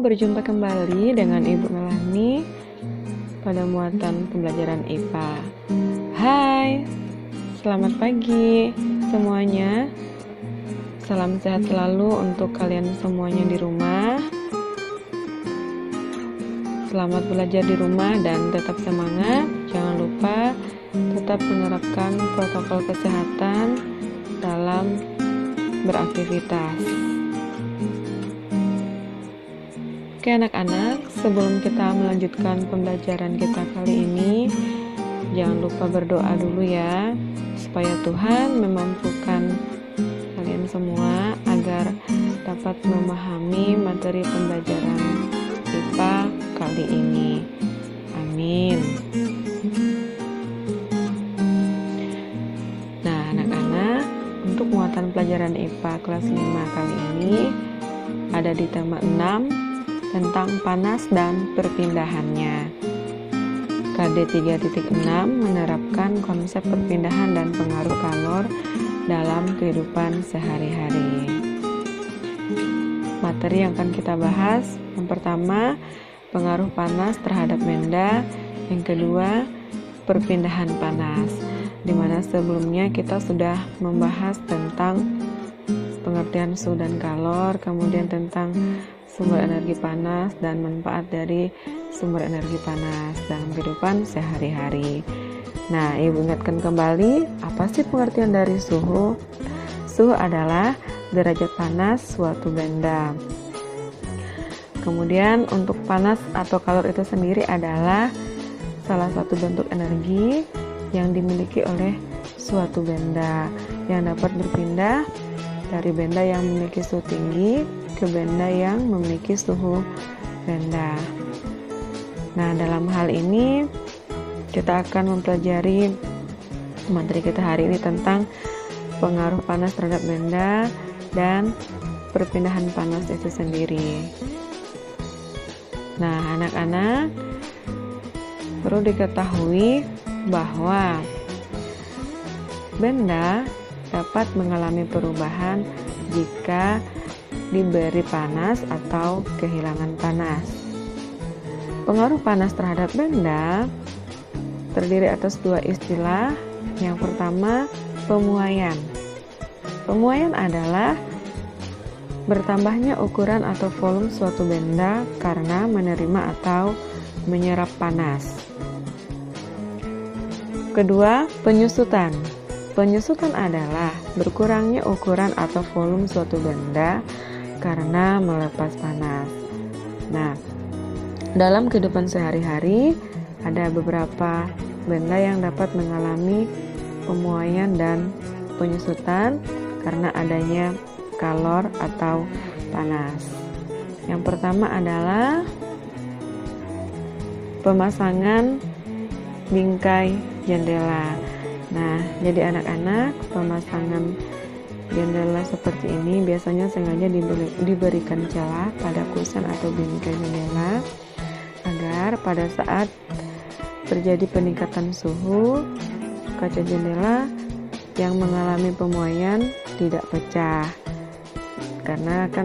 berjumpa kembali dengan Ibu Melani pada muatan pembelajaran IPA. Hai, selamat pagi semuanya. Salam sehat selalu untuk kalian semuanya di rumah. Selamat belajar di rumah dan tetap semangat. Jangan lupa tetap menerapkan protokol kesehatan dalam beraktivitas. Oke anak-anak, sebelum kita melanjutkan pembelajaran kita kali ini, jangan lupa berdoa dulu ya, supaya Tuhan memampukan kalian semua agar dapat memahami materi pembelajaran IPA kali ini. Amin. Nah anak-anak, untuk muatan pelajaran IPA kelas 5 kali ini ada di tema 6 tentang panas dan perpindahannya. KD 3.6 menerapkan konsep perpindahan dan pengaruh kalor dalam kehidupan sehari-hari. Materi yang akan kita bahas, yang pertama, pengaruh panas terhadap benda, yang kedua, perpindahan panas, di mana sebelumnya kita sudah membahas tentang pengertian suhu dan kalor, kemudian tentang sumber energi panas dan manfaat dari sumber energi panas dalam kehidupan sehari-hari. Nah, Ibu ingatkan kembali, apa sih pengertian dari suhu? Suhu adalah derajat panas suatu benda. Kemudian untuk panas atau kalor itu sendiri adalah salah satu bentuk energi yang dimiliki oleh suatu benda yang dapat berpindah dari benda yang memiliki suhu tinggi ke benda yang memiliki suhu rendah. Nah, dalam hal ini kita akan mempelajari materi kita hari ini tentang pengaruh panas terhadap benda dan perpindahan panas itu sendiri. Nah, anak-anak, perlu diketahui bahwa benda dapat mengalami perubahan jika diberi panas atau kehilangan panas. Pengaruh panas terhadap benda terdiri atas dua istilah. Yang pertama, pemuaian. Pemuaian adalah bertambahnya ukuran atau volume suatu benda karena menerima atau menyerap panas. Kedua, penyusutan. Penyusutan adalah berkurangnya ukuran atau volume suatu benda karena melepas panas. Nah, dalam kehidupan sehari-hari ada beberapa benda yang dapat mengalami pemuaian dan penyusutan karena adanya kalor atau panas. Yang pertama adalah pemasangan bingkai jendela. Nah, jadi anak-anak, pemasangan jendela seperti ini biasanya sengaja diberikan celah pada kusen atau bingkai jendela agar pada saat terjadi peningkatan suhu, kaca jendela yang mengalami pemuaian tidak pecah karena akan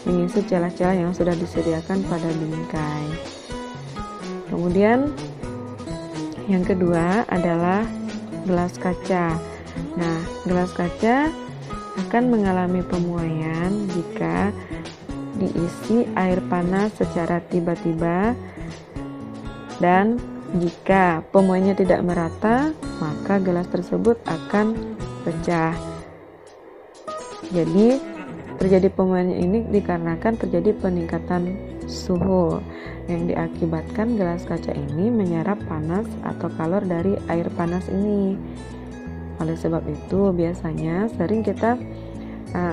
mengisi celah-celah yang sudah disediakan pada bingkai. Kemudian yang kedua adalah gelas kaca. Nah, gelas kaca akan mengalami pemuaian jika diisi air panas secara tiba-tiba, dan jika pemuaiannya tidak merata, maka gelas tersebut akan pecah. Jadi, terjadi pemuaian ini dikarenakan terjadi peningkatan suhu yang diakibatkan gelas kaca ini menyerap panas atau kalor dari air panas ini. Oleh sebab itu, biasanya sering kita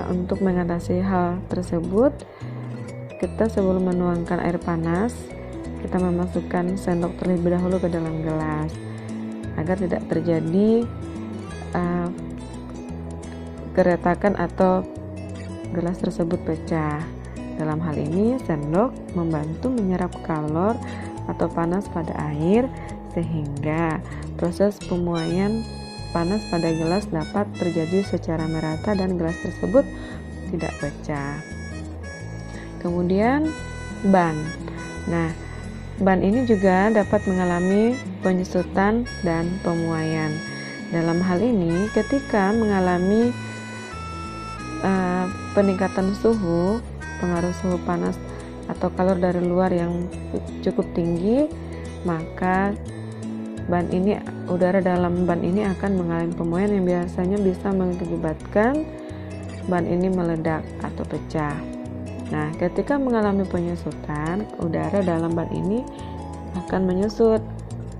untuk mengatasi hal tersebut, kita sebelum menuangkan air panas, kita memasukkan sendok terlebih dahulu ke dalam gelas agar tidak terjadi keretakan atau gelas tersebut pecah. Dalam hal ini, sendok membantu menyerap kalor atau panas pada air sehingga proses pemuaian panas pada gelas dapat terjadi secara merata dan gelas tersebut tidak pecah. Kemudian ban. Nah, ban ini juga dapat mengalami penyusutan dan pemuaian. Dalam hal ini, ketika mengalami peningkatan suhu, pengaruh suhu panas atau kalor dari luar yang cukup tinggi, maka udara dalam ban ini akan mengalami pemuaian yang biasanya bisa mengakibatkan ban ini meledak atau pecah. Nah, ketika mengalami penyusutan, udara dalam ban ini akan menyusut.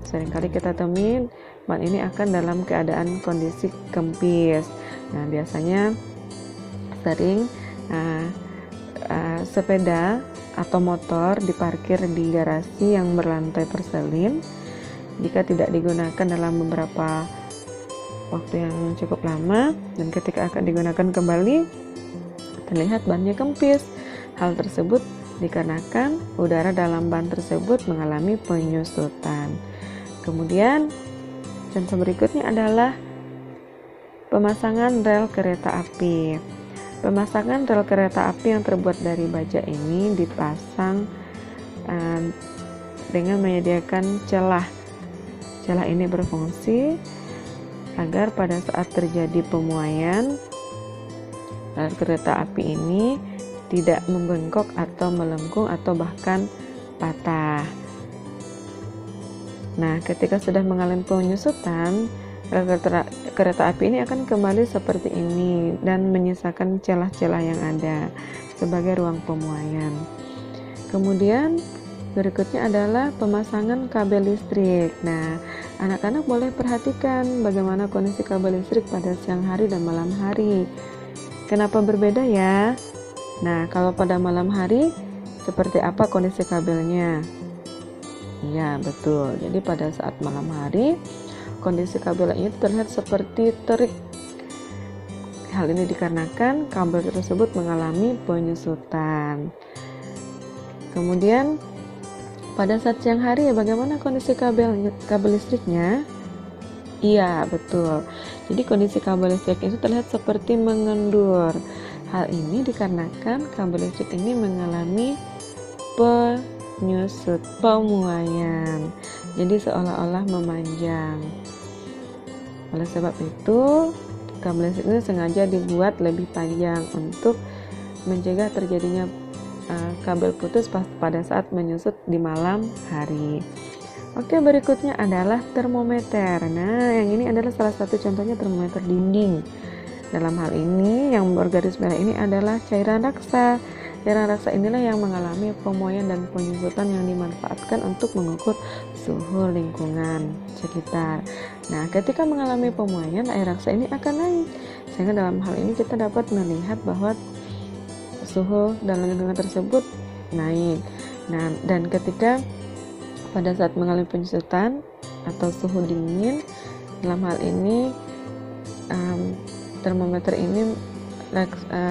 Seringkali kita temui ban ini akan dalam keadaan kondisi kempis. Nah, biasanya sering sepeda atau motor diparkir di garasi yang berlantai porselin. Jika tidak digunakan dalam beberapa waktu yang cukup lama, dan ketika akan digunakan kembali, terlihat bannya kempis. Hal tersebut dikarenakan udara dalam ban tersebut mengalami penyusutan. Kemudian contoh berikutnya adalah pemasangan rel kereta api. Pemasangan rel kereta api yang terbuat dari baja ini dipasang dengan menyediakan celah. Celah ini berfungsi agar pada saat terjadi pemuaian, rel kereta api ini tidak membengkok atau melengkung atau bahkan patah. Nah, ketika sudah mengalami penyusutan, rel kereta api ini akan kembali seperti ini dan menyisakan celah-celah yang ada sebagai ruang pemuaian. Kemudian berikutnya adalah pemasangan kabel listrik. Nah, anak-anak boleh perhatikan bagaimana kondisi kabel listrik pada siang hari dan malam hari. Kenapa berbeda ya? Nah, kalau pada malam hari, seperti apa kondisi kabelnya? Iya, betul. Jadi pada saat malam hari, kondisi kabelnya itu terlihat seperti terik. Hal ini dikarenakan kabel tersebut mengalami penyusutan. Kemudian, pada saat siang hari, bagaimana kondisi kabel listriknya? Iya, betul. Jadi kondisi kabel listrik itu terlihat seperti mengendur. Hal ini dikarenakan kabel listrik ini mengalami pemuaian. Jadi seolah-olah memanjang. Oleh sebab itu, kabel listrik ini sengaja dibuat lebih panjang untuk mencegah terjadinya kabel putus pada saat menyusut di malam hari. Oke, berikutnya adalah termometer. Nah, yang ini adalah salah satu contohnya termometer dinding. Dalam hal ini, yang bergaris merah ini adalah cairan raksa. Cairan raksa inilah yang mengalami pemuaian dan penyusutan yang dimanfaatkan untuk mengukur suhu lingkungan sekitar. Nah, ketika mengalami pemuaian, air raksa ini akan naik. Sehingga dalam hal ini kita dapat melihat bahwa suhu dalam lingkungan tersebut naik. Nah, dan ketika pada saat mengalami penyusutan atau suhu dingin, dalam hal ini termometer ini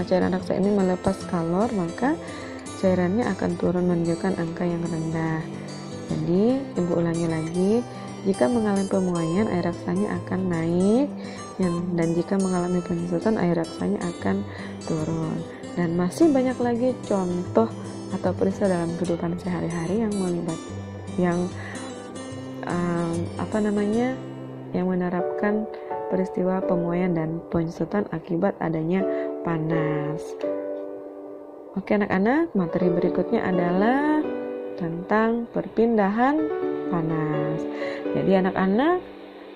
cairan raksa ini melepas kalor, maka cairannya akan turun menunjukkan angka yang rendah. Jadi, ibu ulangi lagi, jika mengalami pemuaian, air raksanya akan naik, dan jika mengalami penyusutan, air raksanya akan turun. Dan masih banyak lagi contoh atau peristiwa dalam kehidupan sehari-hari yang menerapkan peristiwa pemuaian dan penyusutan akibat adanya panas. Oke anak-anak, materi berikutnya adalah tentang perpindahan panas. Jadi anak-anak,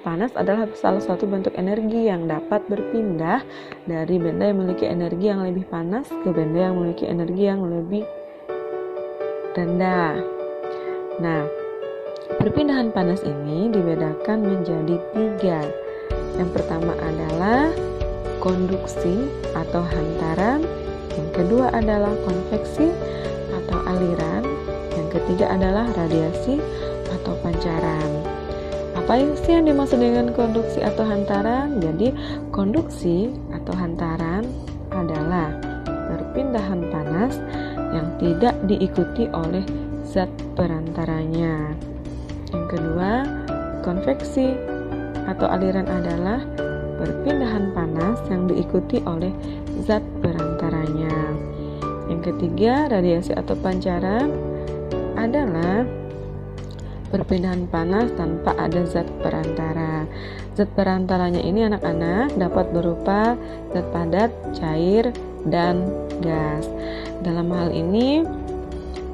panas adalah salah satu bentuk energi yang dapat berpindah dari benda yang memiliki energi yang lebih panas ke benda yang memiliki energi yang lebih rendah. Nah, perpindahan panas ini dibedakan menjadi 3. Yang pertama adalah konduksi atau hantaran, yang kedua adalah konveksi atau aliran, yang ketiga adalah radiasi atau pancaran. Apa sih yang dimaksud dengan konduksi atau hantaran? Jadi, konduksi atau hantaran adalah perpindahan panas yang tidak diikuti oleh zat perantaranya. Yang kedua, konveksi atau aliran adalah perpindahan panas yang diikuti oleh zat perantaranya. Yang ketiga, radiasi atau pancaran adalah perpindahan panas tanpa ada zat perantara. Zat perantaranya ini anak-anak dapat berupa zat padat, cair, dan gas. Dalam hal ini,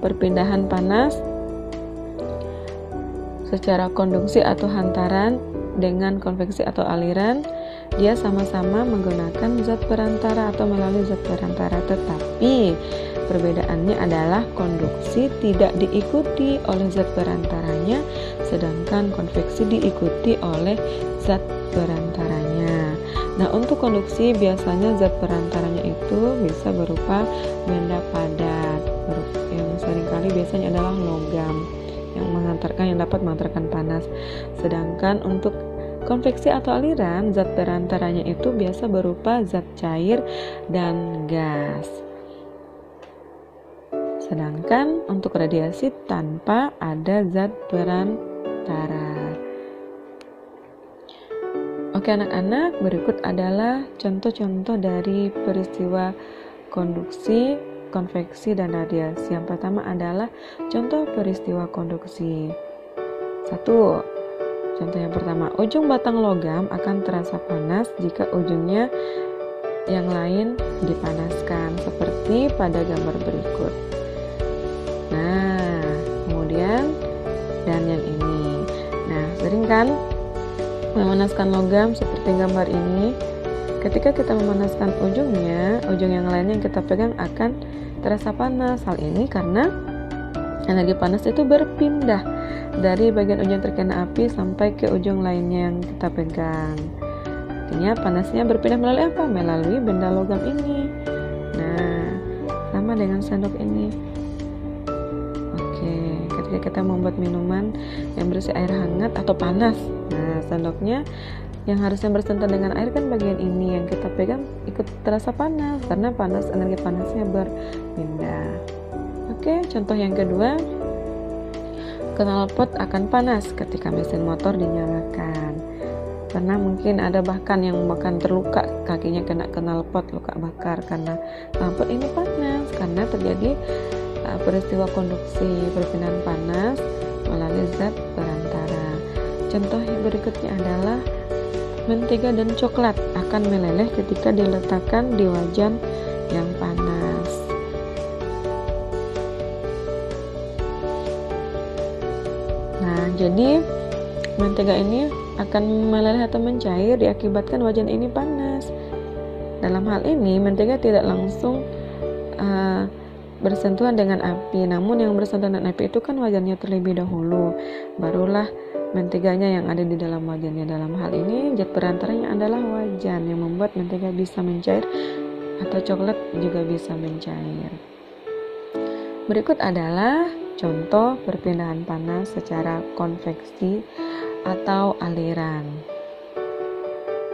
perpindahan panas secara konduksi atau hantaran dengan konveksi atau aliran, dia sama-sama menggunakan zat perantara atau melalui zat perantara, tetapi perbedaannya adalah konduksi tidak diikuti oleh zat perantaranya, sedangkan konveksi diikuti oleh zat perantaranya. Nah, untuk konduksi biasanya zat perantaranya itu bisa berupa benda padat, yang seringkali biasanya adalah logam yang dapat mengantarkan panas. Sedangkan untuk konveksi atau aliran, zat perantaranya itu biasa berupa zat cair dan gas. Sedangkan untuk radiasi tanpa ada zat perantara. Oke anak-anak, berikut adalah contoh-contoh dari peristiwa konduksi, konveksi, dan radiasi. Yang pertama adalah contoh peristiwa konduksi. 1. Contoh yang pertama, ujung batang logam akan terasa panas jika ujungnya yang lain dipanaskan, seperti pada gambar berikut. Nah, kemudian dan yang ini. Nah, sering kan memanaskan logam seperti gambar ini. Ketika kita memanaskan ujungnya, ujung yang lainnya yang kita pegang akan terasa panas. Hal ini karena energi panas itu berpindah dari bagian ujung terkena api sampai ke ujung lainnya yang kita pegang. Artinya panasnya berpindah melalui apa? Melalui benda logam ini. Nah, sama dengan sendok ini. Oke, ketika kita membuat minuman yang berisi air hangat atau panas, nah sendoknya yang harusnya bersentuhan dengan air kan bagian ini yang kita pegang ikut terasa panas karena energi panasnya berpindah. Oke, contoh yang kedua, knalpot akan panas ketika mesin motor dinyalakan. Karena mungkin ada bahkan yang terluka kakinya kena knalpot, luka bakar karena knalpot ini panas karena terjadi peristiwa konduksi perpindahan panas melalui zat perantara. Contoh yang berikutnya adalah mentega dan coklat akan meleleh ketika diletakkan di wajan yang panas. Nah, jadi mentega ini akan meleleh atau mencair diakibatkan wajan ini panas. Dalam hal ini, mentega tidak langsung bersentuhan dengan api, namun yang bersentuhan dengan api itu kan wajannya terlebih dahulu, barulah menteganya yang ada di dalam wajannya. Dalam hal ini, zat perantaranya adalah wajan yang membuat mentega bisa mencair atau coklat juga bisa mencair. Berikut adalah contoh perpindahan panas secara konveksi atau aliran.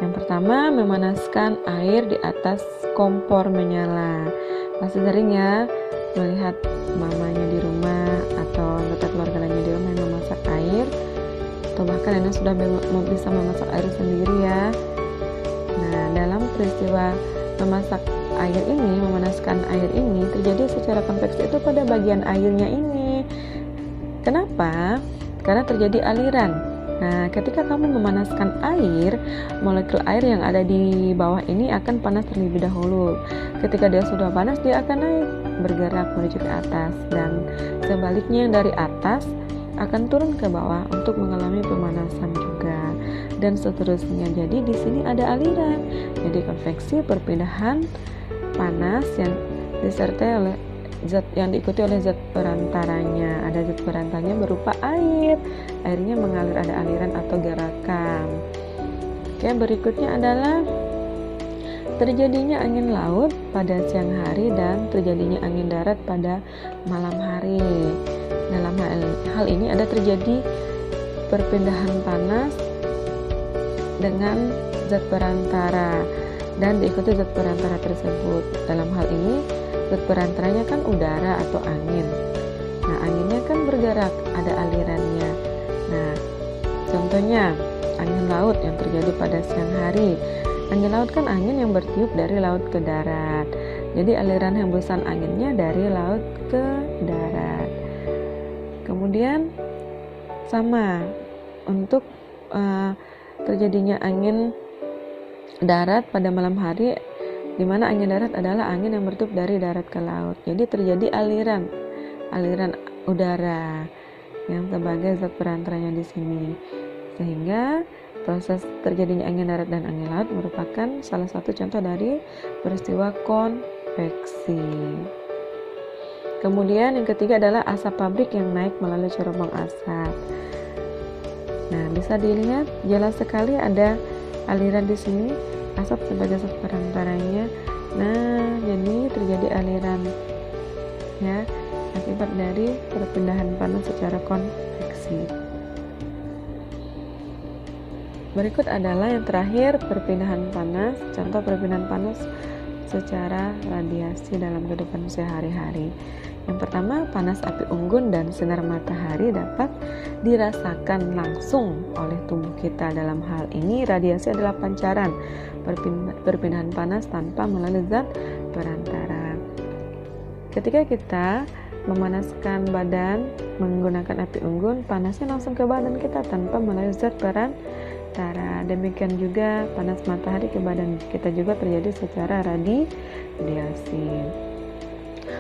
Yang pertama, memanaskan air di atas kompor menyala. Pasti sering ya melihat mamanya di rumah atau anggota keluarga lainnya di rumah yang memasak air, atau bahkan yang sudah bisa memasak air sendiri ya. Nah, dalam peristiwa memasak air ini, memanaskan air ini terjadi secara konveksi itu pada bagian airnya ini. Kenapa? Karena terjadi aliran. Nah, ketika kamu memanaskan air, molekul air yang ada di bawah ini akan panas terlebih dahulu. Ketika dia sudah panas, dia akan naik, bergerak menuju ke atas, dan sebaliknya dari atas akan turun ke bawah untuk mengalami pemanasan juga, dan seterusnya. Jadi di sini ada aliran. Jadi konveksi perpindahan panas yang disertai oleh zat yang diikuti oleh zat perantaranya. Ada zat perantaranya berupa air. Airnya mengalir, ada aliran atau gerakan. Oke, berikutnya adalah terjadinya angin laut pada siang hari dan terjadinya angin darat pada malam hari. Dalam hal ini ada terjadi perpindahan panas dengan zat perantara dan diikuti zat perantara tersebut. Dalam hal ini zat perantaranya kan udara atau angin. Nah, anginnya kan bergerak, ada alirannya. Nah, contohnya angin laut yang terjadi pada siang hari. Angin laut kan angin yang bertiup dari laut ke darat. Jadi aliran hembusan anginnya dari laut ke darat. Kemudian sama untuk terjadinya angin darat pada malam hari, di mana angin darat adalah angin yang bertiup dari darat ke laut. Jadi terjadi aliran udara yang sebagai zat perantaranya di sini, sehingga proses terjadinya angin darat dan angin laut merupakan salah satu contoh dari peristiwa konveksi. Kemudian yang ketiga adalah asap pabrik yang naik melalui cerobong asap. Nah, bisa dilihat jelas sekali ada aliran di sini, asap sebagai zat perantaranya. Nah, jadi terjadi aliran ya akibat dari perpindahan panas secara konveksi. Berikut adalah yang terakhir, perpindahan panas. Contoh perpindahan panas secara radiasi dalam kehidupan sehari-hari. Yang pertama, panas api unggun dan sinar matahari dapat dirasakan langsung oleh tubuh kita. Dalam hal ini, radiasi adalah pancaran perpindahan panas tanpa melalui zat perantara. Ketika kita memanaskan badan menggunakan api unggun, panasnya langsung ke badan kita tanpa melalui zat perantara. Demikian juga panas matahari ke badan kita juga terjadi secara radiasi.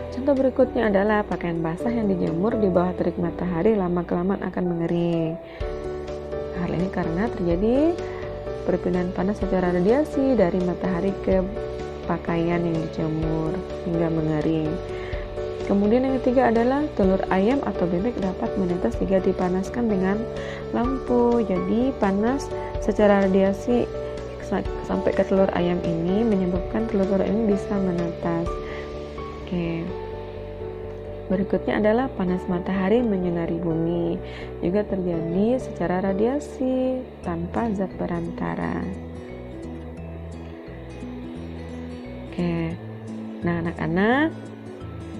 Contoh berikutnya adalah pakaian basah yang dijemur di bawah terik matahari lama-kelamaan akan mengering. Hal ini karena terjadi perpindahan panas secara radiasi dari matahari ke pakaian yang dijemur hingga mengering. Kemudian yang ketiga adalah telur ayam atau bebek dapat menetas jika dipanaskan dengan lampu. Jadi panas secara radiasi sampai ke telur ayam ini menyebabkan telur ini bisa menetas. Oke. Berikutnya adalah panas matahari menyinari bumi, juga terjadi secara radiasi tanpa zat perantara. Oke. Nah, anak-anak,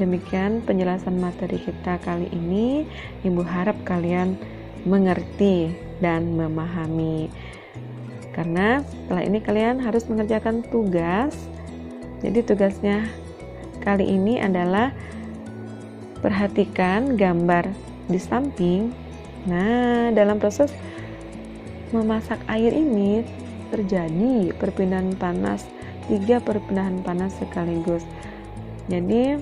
demikian penjelasan materi kita kali ini. Ibu harap kalian mengerti dan memahami. Karena setelah ini kalian harus mengerjakan tugas. Jadi tugasnya kali ini adalah perhatikan gambar di samping. Nah, dalam proses memasak air ini terjadi perpindahan panas, 3 perpindahan panas sekaligus. Jadi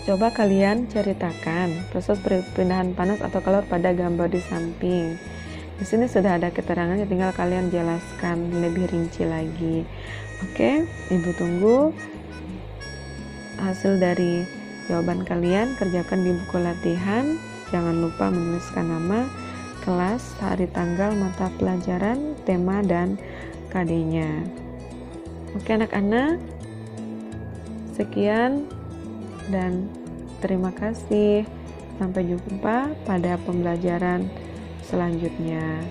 coba kalian ceritakan proses perpindahan panas atau kalor pada gambar di samping. Di sini sudah ada keterangannya, tinggal kalian jelaskan lebih rinci lagi. Oke, Ibu tunggu hasil dari jawaban kalian. Kerjakan di buku latihan. Jangan lupa menuliskan nama, kelas, hari, tanggal, mata pelajaran, tema, dan KD-nya. Oke anak-anak, sekian dan terima kasih. Sampai jumpa pada pembelajaran selanjutnya.